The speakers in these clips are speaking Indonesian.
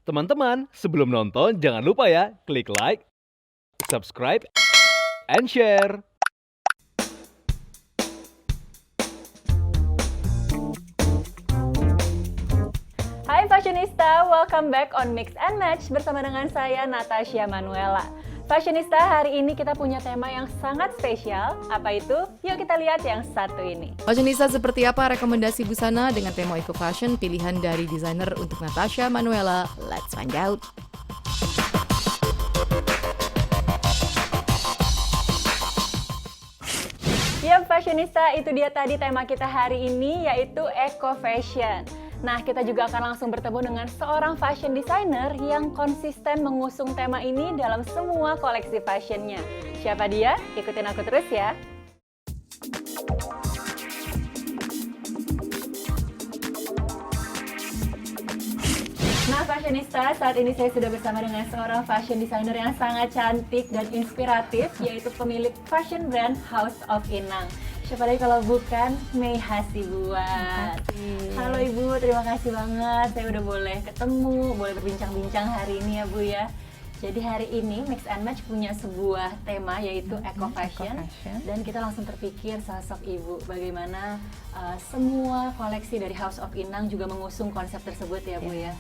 Teman-teman, sebelum nonton jangan lupa ya, klik like, subscribe, and share. Hai Fashionista, welcome back on Mix and Match bersama dengan saya Natasha Manuela. Fashionista, hari ini kita punya tema yang sangat spesial. Apa itu? Yuk kita lihat yang satu ini. Fashionista, seperti apa rekomendasi busana dengan tema eco fashion pilihan dari desainer untuk Natasha Manuela? Let's find out. Yap Fashionista, itu dia tadi tema kita hari ini yaitu eco fashion. Nah, kita juga akan langsung bertemu dengan seorang fashion designer yang konsisten mengusung tema ini dalam semua koleksi fashionnya. Siapa dia? Ikutin aku terus ya. Nah, Fashionista, saat ini saya sudah bersama dengan seorang fashion designer yang sangat cantik dan inspiratif, yaitu pemilik fashion brand House of Inang. Siapa lagi kalau bukan Mei Hasibuan. Halo Ibu, terima kasih banget saya udah boleh ketemu, boleh berbincang-bincang hari ini ya Bu ya. Jadi hari ini Mix and Match punya sebuah tema yaitu eco fashion, dan kita langsung terpikir sosok Ibu bagaimana semua koleksi dari House of Inang juga mengusung konsep tersebut ya Bu ya.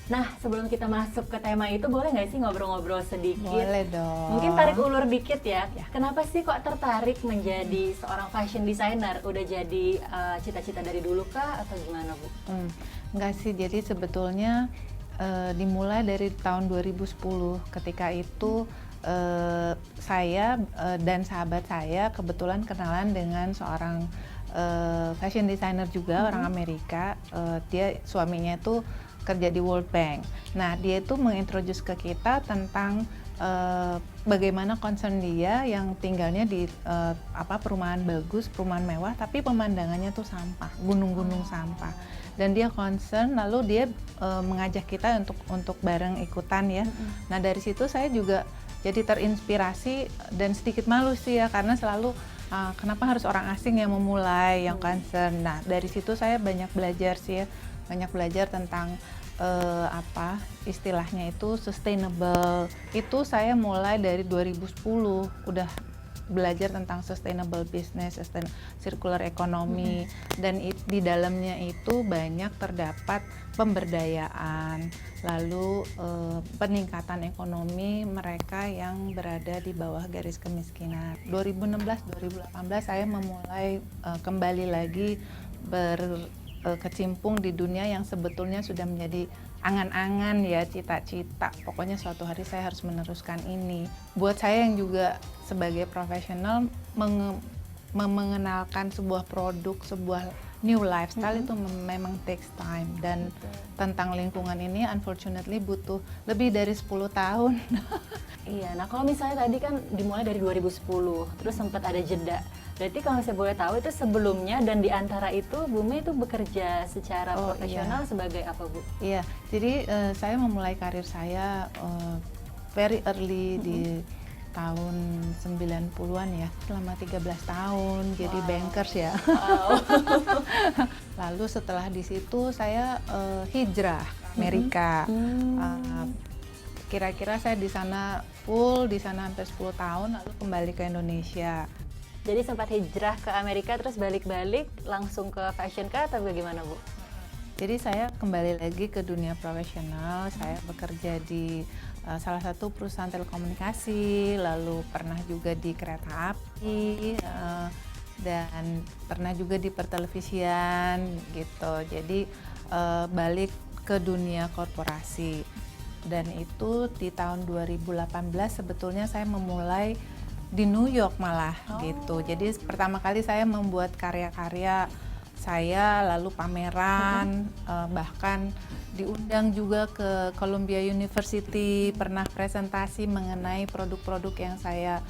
Nah, sebelum kita masuk ke tema itu, boleh nggak sih ngobrol-ngobrol sedikit? Boleh dong. Mungkin tarik ulur dikit ya. Kenapa sih kok tertarik menjadi seorang fashion designer? Udah jadi cita-cita dari dulu kah atau gimana Bu? Enggak sih, jadi sebetulnya dimulai dari tahun 2010. Ketika itu saya dan sahabat saya kebetulan kenalan dengan seorang fashion designer juga, orang Amerika. Dia suaminya itu kerja di World Bank. Nah, dia itu mengintroduce ke kita tentang bagaimana concern dia yang tinggalnya di perumahan bagus, perumahan mewah, tapi pemandangannya tuh sampah, gunung-gunung sampah. Dan dia concern, lalu dia mengajak kita untuk bareng ikutan ya. Nah, dari situ saya juga jadi terinspirasi dan sedikit malu sih ya, karena selalu kenapa harus orang asing yang memulai, yang concern. Nah, dari situ saya banyak belajar sih ya, banyak belajar tentang istilahnya itu sustainable. Itu saya mulai dari 2010 udah belajar tentang sustainable business, circular economy, dan di dalamnya itu banyak terdapat pemberdayaan, lalu peningkatan ekonomi mereka yang berada di bawah garis kemiskinan. 2016-2018 saya memulai kembali lagi kecimpung di dunia yang sebetulnya sudah menjadi angan-angan ya, cita-cita. Pokoknya suatu hari saya harus meneruskan ini. Buat saya yang juga sebagai profesional mengenalkan sebuah produk, sebuah new lifestyle itu memang takes time, dan tentang lingkungan ini unfortunately butuh lebih dari 10 tahun. Iya, nah kalau misalnya tadi kan dimulai dari 2010, terus sempat ada jeda. Berarti kalau saya boleh tahu itu sebelumnya dan di antara itu Bu Mei itu bekerja secara profesional sebagai apa Bu? Iya, jadi saya memulai karir saya very early di tahun 90-an ya, selama 13 tahun jadi bankers ya. Lalu setelah di situ saya hijrah ke Amerika. Kira-kira saya di sana hampir 10 tahun, lalu kembali ke Indonesia. Jadi sempat hijrah ke Amerika terus balik-balik langsung ke fashion kah atau bagaimana Bu? Jadi saya kembali lagi ke dunia profesional. Saya bekerja di salah satu perusahaan telekomunikasi, lalu pernah juga di kereta api, dan pernah juga di pertelevisian gitu. Jadi balik ke dunia korporasi. Dan itu di tahun 2018 sebetulnya saya memulai di New York malah gitu. Jadi pertama kali saya membuat karya-karya saya, lalu pameran, bahkan diundang juga ke Columbia University, pernah presentasi mengenai produk-produk yang saya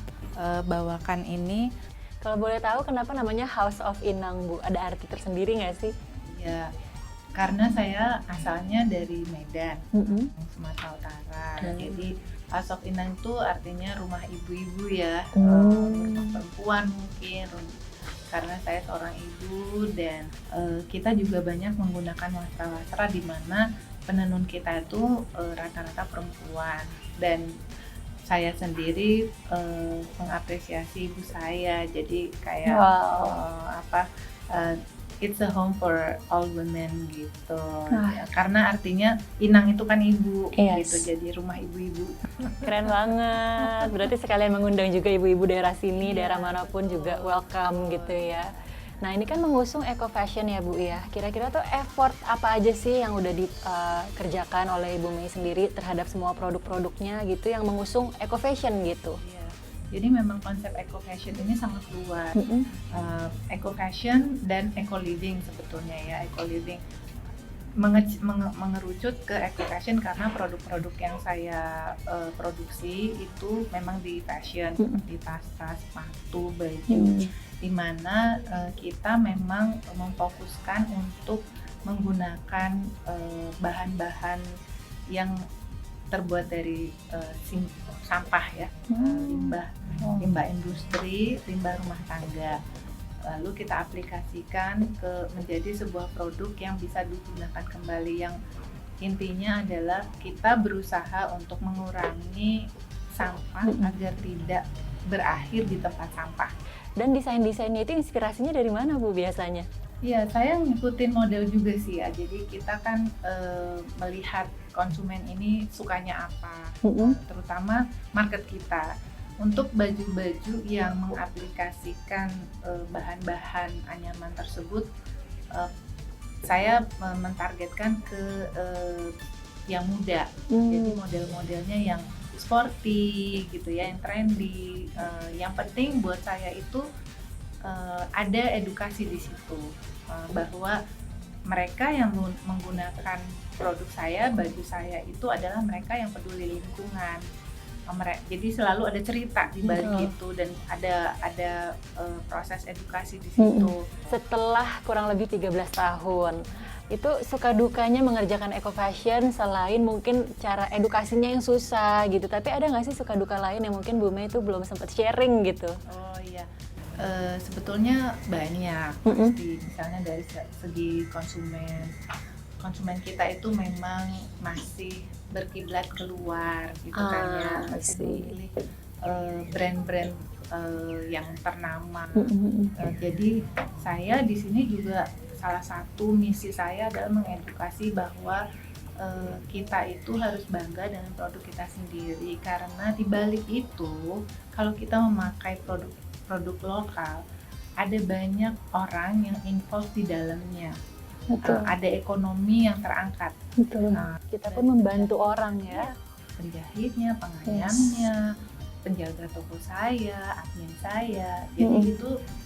bawakan ini. Kalau boleh tahu kenapa namanya House of Inang Bu? Ada arti tersendiri nggak sih? Ya, karena saya asalnya dari Medan, Sumatera Utara. Jadi House of Inang itu artinya rumah ibu-ibu ya, rumah perempuan mungkin. Karena saya seorang ibu dan kita juga banyak menggunakan wastra-wastra di mana penenun kita itu rata-rata perempuan, dan saya sendiri mengapresiasi ibu saya, jadi kayak it's a home for all women gitu. Ya, karena artinya Inang itu kan ibu gitu, jadi rumah ibu-ibu. Keren banget. Berarti sekalian mengundang juga ibu-ibu daerah sini, daerah manapun juga welcome gitu ya. Nah, ini kan mengusung eco fashion ya Bu ya. Kira-kira tuh effort apa aja sih yang udah dikerjakan oleh Ibu Mei sendiri terhadap semua produk-produknya gitu yang mengusung eco fashion gitu? Iya. Jadi memang konsep eco fashion ini sangat luas. Eco fashion dan eco living sebetulnya ya. Eco living mengerucut ke eco fashion karena produk-produk yang saya produksi itu memang di fashion, di tas-tas, sepatu, baju, di mana kita memang memfokuskan untuk menggunakan bahan-bahan yang terbuat dari sampah ya, limbah industri, limbah rumah tangga. Lalu kita aplikasikan menjadi sebuah produk yang bisa digunakan kembali, yang intinya adalah kita berusaha untuk mengurangi sampah agar tidak berakhir di tempat sampah. Dan desain-desainnya itu inspirasinya dari mana Bu biasanya? Iya, saya ngikutin model juga sih ya. Jadi kita kan melihat konsumen ini sukanya apa, terutama market kita. Untuk baju-baju yang mengaplikasikan bahan-bahan anyaman tersebut, saya mentargetkan ke yang muda. Jadi model-modelnya yang sporty gitu ya, yang trendy. Yang penting buat saya itu ada edukasi di situ, bahwa mereka yang menggunakan produk saya, baju saya itu adalah mereka yang peduli lingkungan. Jadi selalu ada cerita di balik itu, dan ada proses edukasi di situ. Setelah kurang lebih 13 tahun, itu suka dukanya mengerjakan eco fashion selain mungkin cara edukasinya yang susah gitu, tapi ada nggak sih suka duka lain yang mungkin Bu Mei itu belum sempat sharing gitu? Oh iya, sebetulnya banyak pasti, misalnya dari segi konsumen kita itu memang masih berkiblat keluar gitu kan ya, masih memilih brand-brand yang ternama. Jadi saya di sini juga salah satu misi saya adalah mengedukasi bahwa kita itu harus bangga dengan produk kita sendiri, karena di balik itu kalau kita memakai produk lokal, ada banyak orang yang involved di dalamnya. Ada ekonomi yang terangkat. Kita pun membantu orang ya. Penjahitnya, penganyamnya, penjaga toko saya, admin saya. Jadi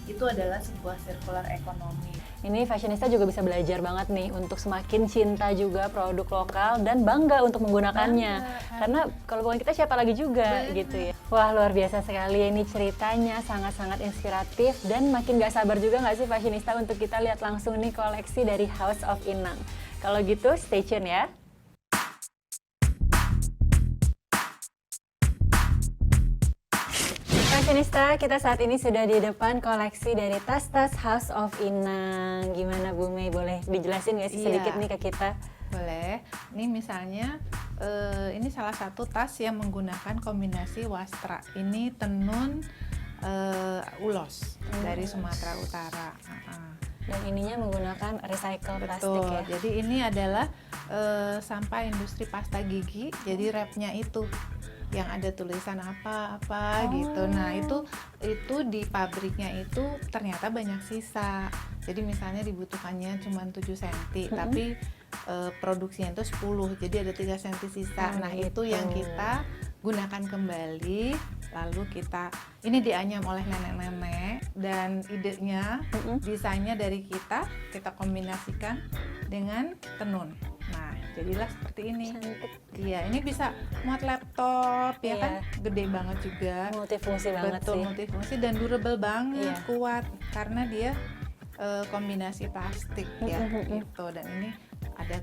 itu adalah sebuah circular economy. Ini fashionista juga bisa belajar banget nih untuk semakin cinta juga produk lokal dan bangga untuk menggunakannya. Karena kalau bukan kita siapa lagi juga gitu ya. Wah, luar biasa sekali ini ceritanya, sangat-sangat inspiratif, dan makin gak sabar juga gak sih fashionista untuk kita lihat langsung nih koleksi dari House of Inang. Kalau gitu stay tune ya. Fashionista, kita saat ini sudah di depan koleksi dari tas-tas House of Inang. Gimana Bu Mei, boleh dijelasin nggak sih sedikit nih ke kita? Boleh. Ini misalnya, ini salah satu tas yang menggunakan kombinasi wastra. Ini tenun ulos dari Sumatera Utara. Dan ininya menggunakan recycle plastik ya? Jadi ini adalah sampah industri pasta gigi. Jadi wrapnya itu yang ada tulisan apa-apa gitu. Nah itu di pabriknya itu ternyata banyak sisa. Jadi misalnya dibutuhkannya cuma 7 cm, tapi produksinya itu 10, jadi ada 3 cm sisa. Nah itu yang kita gunakan kembali, lalu ini dianyam oleh nenek-nenek, dan idenya, desainnya dari kita kombinasikan dengan tenun. Nah, jadilah seperti ini. Cantik. Iya, ini bisa muat laptop, ya kan? Gede banget juga. Multifungsi banget sih. Betul, multifungsi dan durable banget, kuat, karena dia kombinasi plastik ya, gitu. Dan ini ada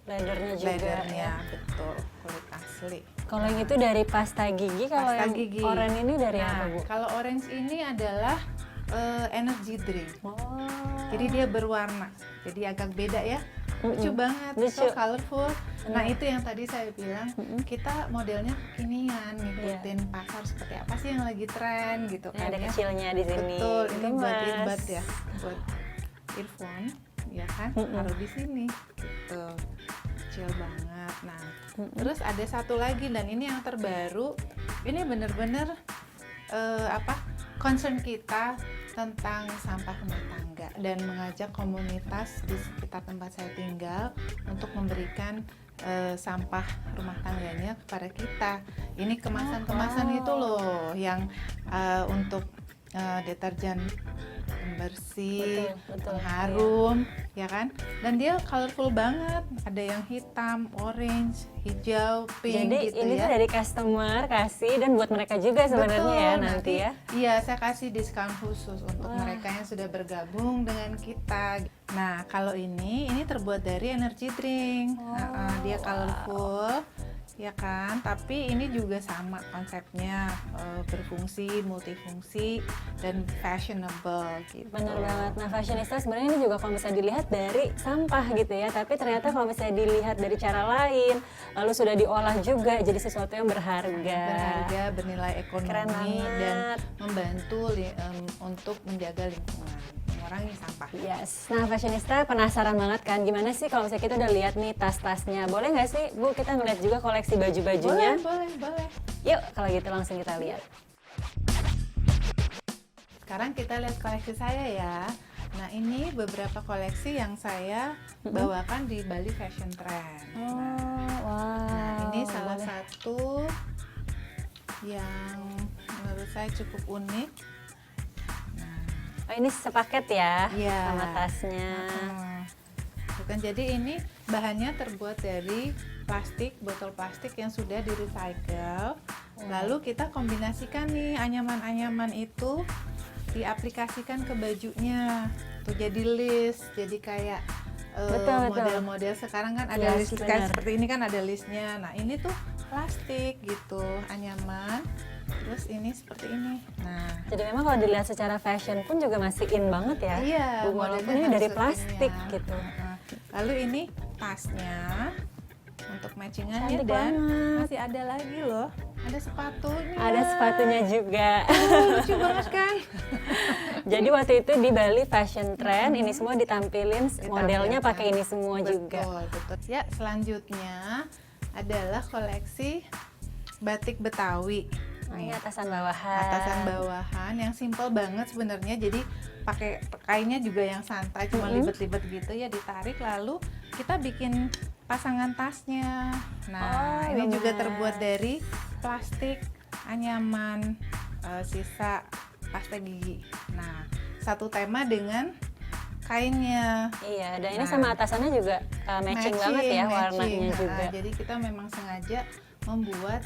Leathernya juga. Leathernya, betul, kulit asli. Kalau yang itu dari pasta gigi, kalau yang orange ini dari apa Bu? Kalau orange ini adalah energy drink. Jadi dia berwarna, jadi agak beda ya. lucu banget, so Lucu. colorful. Nah itu yang tadi saya bilang, kita modelnya kekinian, ngikutin pasar seperti apa sih yang lagi tren gitu Nah, kan ada ya. kecilnya di sini. Betul, ini buat Gemas. earbud ya, buat earphone, ya kan, taruh di sini, gitu, kecil banget. Nah, terus ada satu lagi dan ini yang terbaru, ini bener-bener concern kita tentang sampah rumah tangga dan mengajak komunitas di sekitar tempat saya tinggal untuk memberikan sampah rumah tangganya kepada kita. Ini kemasan-kemasan itu loh yang untuk deterjen pembersih, Betul, pengharum, ya kan? Dan dia colorful banget. Ada yang hitam, orange, hijau, pink Jadi gitu ini ya. tuh dari customer kasih dan buat mereka juga sebenarnya ya Betul, nanti ya. Iya, saya kasih diskon khusus untuk mereka yang sudah bergabung dengan kita. Nah, kalau ini terbuat dari energy drink. Dia colorful, ya kan? Tapi ini juga sama konsepnya, berfungsi, multifungsi, dan fashionable gitu. Benar banget. Nah, fashionista sebenarnya ini juga kalau misalnya dilihat dari sampah gitu ya, tapi ternyata kalau misalnya dilihat dari cara lain, lalu sudah diolah juga jadi sesuatu yang Berharga, bernilai Keren ekonomi, banget. dan membantu untuk menjaga lingkungan, mengurangi sampah. Yes. Nah, fashionista penasaran banget kan gimana sih kalau misalnya kita udah lihat nih tas-tasnya. Boleh nggak sih, Bu, kita ngeliat juga koleksi baju-bajunya? Boleh. Yuk, kalau gitu langsung kita lihat. Sekarang kita lihat koleksi saya ya. Nah, ini beberapa koleksi yang saya bawakan di Bali Fashion Trend. Nah, ini salah satu yang menurut saya cukup unik. Oh, ini sepaket ya Iya. sama tasnya. Bukan, jadi ini bahannya terbuat dari plastik, botol plastik yang sudah di recycle. Lalu kita kombinasikan nih anyaman-anyaman itu, diaplikasikan ke bajunya. Tuh jadi list, jadi kayak Betul. model-model sekarang kan ada Yes, list benar. kayak seperti ini kan ada listnya. Nah, ini tuh plastik gitu, anyaman. Terus ini seperti ini. Nah, Jadi memang kalau dilihat secara fashion pun juga masih in banget ya. iya, Bu, walaupun modelnya ini dari harus plastik kekinian. gitu. Lalu ini tasnya untuk matchingannya, Cantik dan banget. masih ada lagi loh. Ada sepatunya. Ada sepatunya juga. Lucu banget kan? Jadi waktu itu di Bali Fashion Trend ini semua ditampilin modelnya pakai ini semua juga. Betul. Ya, selanjutnya adalah koleksi batik Betawi. Ini atasan bawahan. Atasan bawahan yang simple banget sebenarnya, jadi pakai kainnya juga yang santai, cuma libet-libet gitu ya, ditarik lalu kita bikin pasangan tasnya. Nah, ini juga terbuat dari plastik, anyaman, sisa pasta gigi. Nah, satu tema dengan kainnya. Iya, dan ini Nah, sama atasannya juga matching banget ya warnanya juga. Jadi kita memang sengaja membuat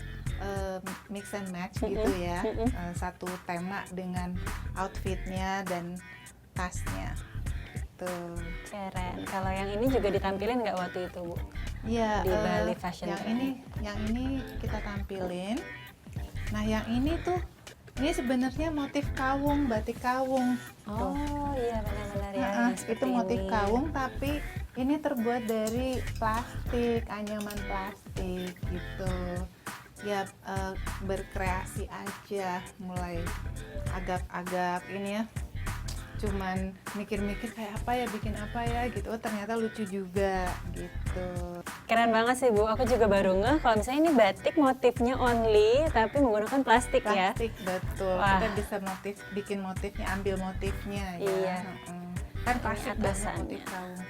mix and match gitu ya, satu tema dengan outfitnya dan tasnya gitu. Keren. Kalau yang ini juga ditampilin nggak waktu itu, Bu? Iya, Di Bali Fashion yang Trend. ini kita tampilin. Nah, yang ini tuh, ini sebenarnya motif kawung, batik kawung. Tuh. Oh iya, benar-benar ya. Nah, yang itu seperti motif ini. kawung, tapi ini terbuat dari plastik, anyaman plastik gitu. Ya, berkreasi aja, mulai agak-agak ini ya, cuman mikir-mikir kayak apa ya, bikin apa ya gitu. Oh, ternyata lucu juga gitu. Keren banget sih, Bu. Aku juga baru ngeh kalau misalnya ini batik motifnya only tapi menggunakan plastik, ya. Plastik, betul. Wah. Kita bisa bikin motifnya, ambil motifnya ya. Iya. Kan plastik banget atasannya. motif kawung.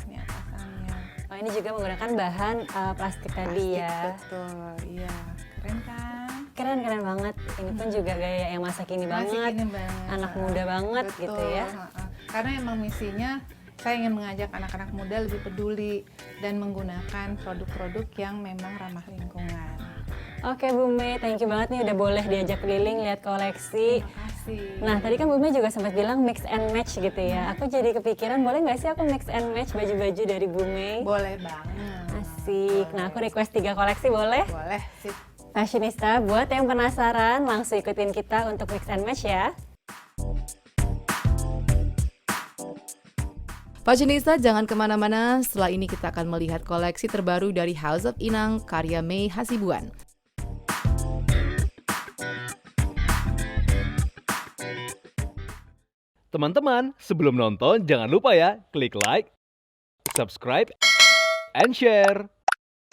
Ini atasannya. Oh, ini juga menggunakan bahan plastik tadi Plastik, ya. betul. Iya. Keren kan? Keren banget. Ini pun juga gaya yang masa kini Masih banget. gini banget. Anak muda banget Betul, gitu ya. Karena emang misinya saya ingin mengajak anak-anak muda lebih peduli dan menggunakan produk-produk yang memang ramah lingkungan. Oke, Bu Mei, thank you banget nih udah boleh diajak keliling lihat koleksi. Terima kasih. Nah, tadi kan Bu Mei juga sempat bilang mix and match gitu ya. Aku jadi kepikiran, boleh nggak sih aku mix and match baju-baju dari Bu Mei? Boleh banget. Asik. Nah, aku request 3 koleksi boleh? Boleh, sip. Fashionista, buat yang penasaran langsung ikutin kita untuk mix and match ya. Fashionista jangan kemana-mana, setelah ini kita akan melihat koleksi terbaru dari House of Inang karya Mei Hasibuan. Teman-teman, sebelum nonton jangan lupa ya klik like, subscribe, and share.